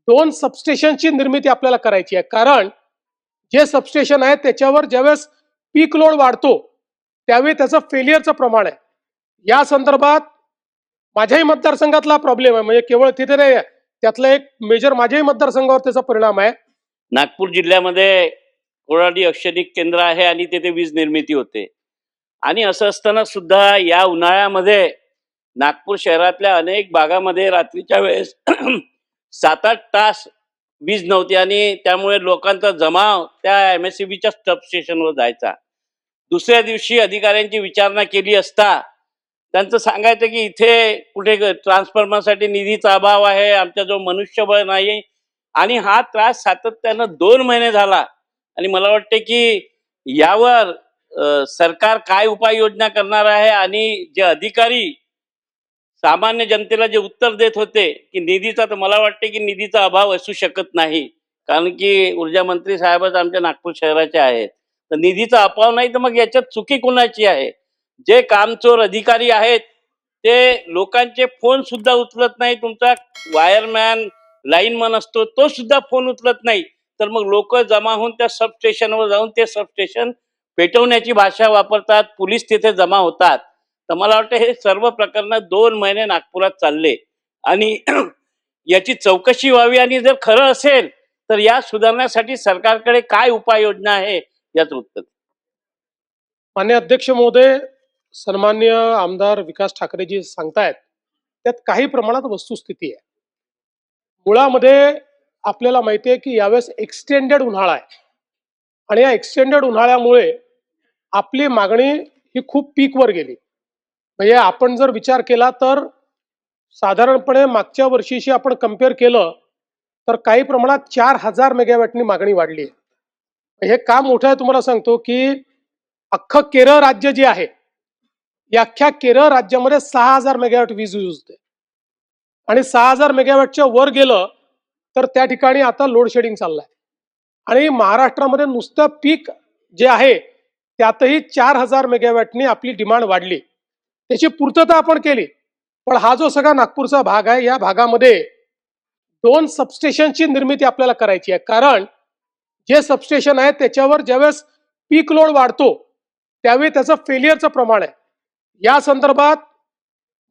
दोन सबस्टेशनची निर्मिती आपल्याला करायची आहे. कारण जे सबस्टेशन आहे त्याच्यावर ज्यावेळेस पीक लोड वाढतो त्यावेळी त्याचं फेलियरचं प्रमाण आहे. या संदर्भात माझ्याही मतदारसंघातला प्रॉब्लेम आहे, म्हणजे केवळ तिथे नाही, त्यातला एक मेजर माझ्याही मतदारसंघावर त्याचा परिणाम आहे. नागपूर जिल्ह्यामध्ये कोराडी औषधिक केंद्र आहे आणि तिथे वीज निर्मिती होते. आणि असं असताना सुद्धा या उन्हाळ्यामध्ये नागपूर शहरातल्या अनेक भागामध्ये रात्रीच्या वेळेस 7-8 तास वीज नव्हती आणि त्यामुळे लोकांचा जमाव त्या MSCBच्या सबस्टेशनवर जायचा. दुसऱ्या दिवशी अधिकाऱ्यांची विचारणा केली असता त्यांचं सांगायचं की इथे कुठे ट्रान्सफॉर्मरसाठी निधीचा अभाव आहे, आमच्याजवळ मनुष्यबळ नाही. आणि हा त्रास सातत्यानं 2 महिने झाला. आणि मला वाटते की यावर सरकार काय उपाययोजना करणार आहे. आणि जे अधिकारी सामान्य जनतेला जे उत्तर देत होते की निधीचा, तर मला वाटते की निधीचा अभाव असू शकत नाही, कारण की ऊर्जा मंत्री साहेबच आमच्या नागपूर शहराचे आहेत. तर निधीचा अभाव नाही तर मग याच्यात चुकी कोणाची आहे? जे कामचोर अधिकारी आहेत ते लोकांचे फोन सुद्धा उचलत नाही. तुमचा वायरमॅन लाईनमन असतो तो सुद्धा फोन उचलत नाही, तर मग लोक जमा होऊन त्या सबस्टेशनवर जाऊन ते सबस्टेशन पेटवण्याची भाषा वापरतात. पोलीस तिथे जमा होतात. तर मला वाटतं हे सर्व प्रकरण 2 महिने नागपुरात चालले आणि याची चौकशी व्हावी. आणि जर खरं असेल तर या सुधारण्यासाठी सरकारकडे काय उपाययोजना आहे याचं उत्तर. मान्य अध्यक्ष महोदय, सन्मान्य आमदार विकास ठाकरेजी सांगतायत त्यात काही प्रमाणात वस्तुस्थिती आहे. मुळामध्ये आपल्याला माहिती आहे की यावेळेस एक्सटेंडेड उन्हाळा आहे आणि या एक्सटेंडेड उन्हाळ्यामुळे आपली मागणी ही खूप पीकवर गेली. म्हणजे आपण जर विचार केला तर साधारणपणे मागच्या वर्षीशी आपण कम्पेअर केलं तर काही प्रमाणात 4000 मेगावॅटनी मागणी वाढली आहे. हे काम मोठं आहे. तुम्हाला सांगतो की अख्खं केरळ राज्य जे आहे या अख्ख्या केरळ राज्यामध्ये 6000 मेगावॅट वीज यूज होते आणि 6000 मेगावॅटच्या वर गेलं तर त्या ठिकाणी आता लोड शेडिंग चाललंय. आणि महाराष्ट्रामध्ये नुसतं पीक जे आहे त्यातही 4000 मेगावॅटनी आपली डिमांड वाढली. त्याची पूर्तता आपण केली. पण हा जो सगळा नागपूरचा भाग आहे या भागामध्ये 2 सबस्टेशनची निर्मिती आपल्याला करायची आहे. कारण जे सबस्टेशन आहे त्याच्यावर ज्यावेळेस पीक लोड वाढतो त्यावेळी त्याचं फेलियरचं प्रमाण आहे. या संदर्भात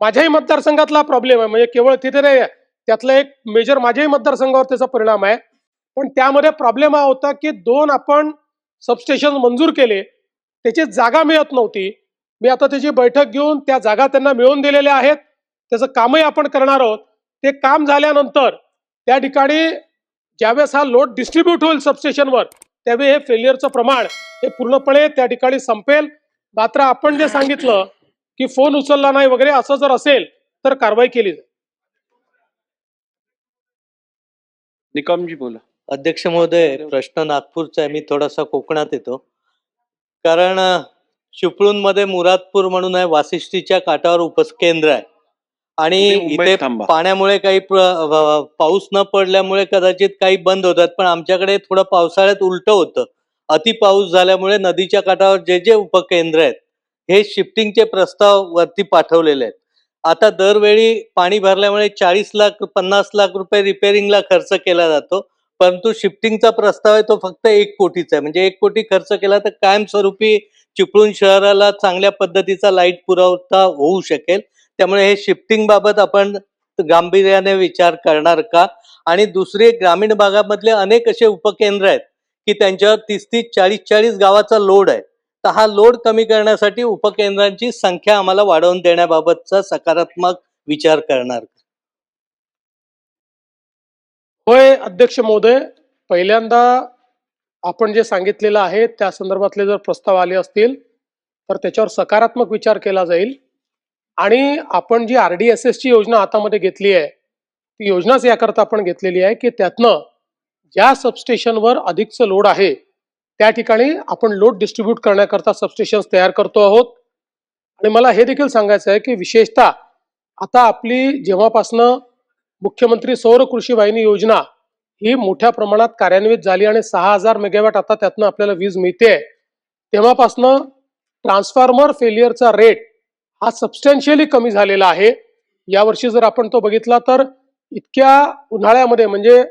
माझ्याही मतदारसंघातला प्रॉब्लेम आहे, म्हणजे केवळ तिथे नाही, त्यातला एक मेजर माझ्याही मतदारसंघावर त्याचा परिणाम आहे. पण त्यामध्ये प्रॉब्लेम हा होता की 2 आपण सबस्टेशन मंजूर केले, त्याची जागा मिळत नव्हती. मी आता त्याची बैठक घेऊन त्या जागा त्यांना मिळवून दिलेल्या आहेत. त्याचं कामही आपण करणार आहोत. ते काम झाल्यानंतर त्या ठिकाणी ज्यावेळेस हा लोड डिस्ट्रीब्यूट होईल सबस्टेशनवर त्यावेळी हे फेलियरचं प्रमाण हे पूर्णपणे त्या ठिकाणी संपेल. मात्र आपण जे सांगितलं की फोन उचलला नाही वगैरे असं जर असेल तर कारवाई केली जाईल. निकमजी बोला. अध्यक्ष महोदय, प्रश्न नागपूरचा आहे. मी थोडासा कोकणात येतो. कारण चिपळूणमध्ये मुरादपूर म्हणून आहे, वाशिष्ठीच्या काठावर उपकेंद्र आहे आणि तुम्ही मुंबईत इथे थांबा. पाण्यामुळे काही पाऊस न पडल्यामुळे कदाचित काही बंद होतात. पण आमच्याकडे थोडं पावसाळ्यात उलट होतं. अति पाऊस झाल्यामुळे नदीच्या काठावर जे उपकेंद्र आहेत हे शिफ्टिंगचे प्रस्ताव वरती पाठवलेले आहेत. आता दरवेळी पाणी भरल्यामुळे 40 लाख 50 लाख रुपये रिपेअरिंगला खर्च केला जातो, परंतु शिफ्टिंगचा प्रस्ताव आहे तो फक्त 1 कोटीचा आहे. म्हणजे 1 कोटी खर्च केला तर कायमस्वरूपी चिपळूण शहराला चांगल्या पद्धतीचा लाईट पुरवठा होऊ शकेल. त्यामुळे हे शिफ्टिंग बाबत आपण गांभीर्याने विचार करणार का? आणि दुसरे, ग्रामीण भागामधले अनेक असे उपकेंद्र आहेत की त्यांच्यावर 30-30 40-40 गावाचा लोड आहे. तर हा लोड कमी करण्यासाठी उपकेंद्रांची संख्या आम्हाला वाढवून देण्याबाबतचा सकारात्मक विचार करणार का? होय अध्यक्ष महोदय, पहिल्यांदा आपण जे सांगितलेलं आहे त्या संदर्भातले जर प्रस्ताव आले असतील तर त्याच्यावर सकारात्मक विचार केला जाईल. आणि आपण जी RDSS ची योजना हातामध्ये घेतली आहे ती योजनाच याकरता आपण घेतलेली आहे की त्यातनं ज्या सबस्टेशनवर अधिकचं लोड आहे त्या ठिकाणी आपण लोड डिस्ट्रीब्यूट करण्याकरता सबस्टेशन तयार करतो आहोत. आणि मला हे देखील सांगायचं आहे की विशेषतः आता आपली जेव्हापासनं मुख्यमंत्री सौर कृषी वाहिनी योजना ही मोठ्या प्रमाणात कार्यान्वित झाली आणि 6000 मेगावॅट आता त्यातनं आपल्याला वीज मिळते, तेव्हापासनं ट्रान्सफॉर्मर फेलियरचा रेट हा सबस्टॅन्शियली कमी झालेला आहे. यावर्षी जर आपण तो बघितला तर इतक्या उन्हाळ्यामध्ये म्हणजे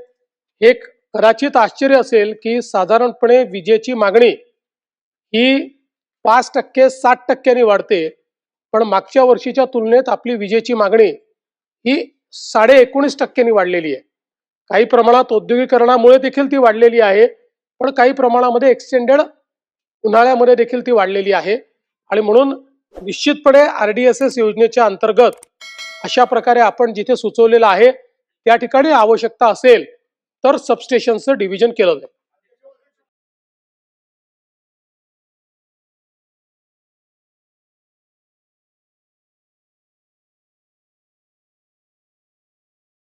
एक कदाचित आश्चर्य असेल की साधारणपणे विजेची मागणी ही 5% 60% वाढते, पण मागच्या वर्षीच्या तुलनेत आपली विजेची मागणी ही 19.5% वाढलेली आहे. काही प्रमाणात औद्योगिकरणामुळे देखील ती वाढलेली आहे, पण काही प्रमाणामध्ये एक्सटेंडेड उन्हाळ्यामध्ये देखील ती वाढलेली आहे. आणि म्हणून निश्चितपणे RDSS योजनेच्या अंतर्गत अशा प्रकारे आपण जिथे सुचवलेलं आहे त्या ठिकाणी आवश्यकता असेल तर सबस्टेशनचं डिव्हिजन केलं जाईल.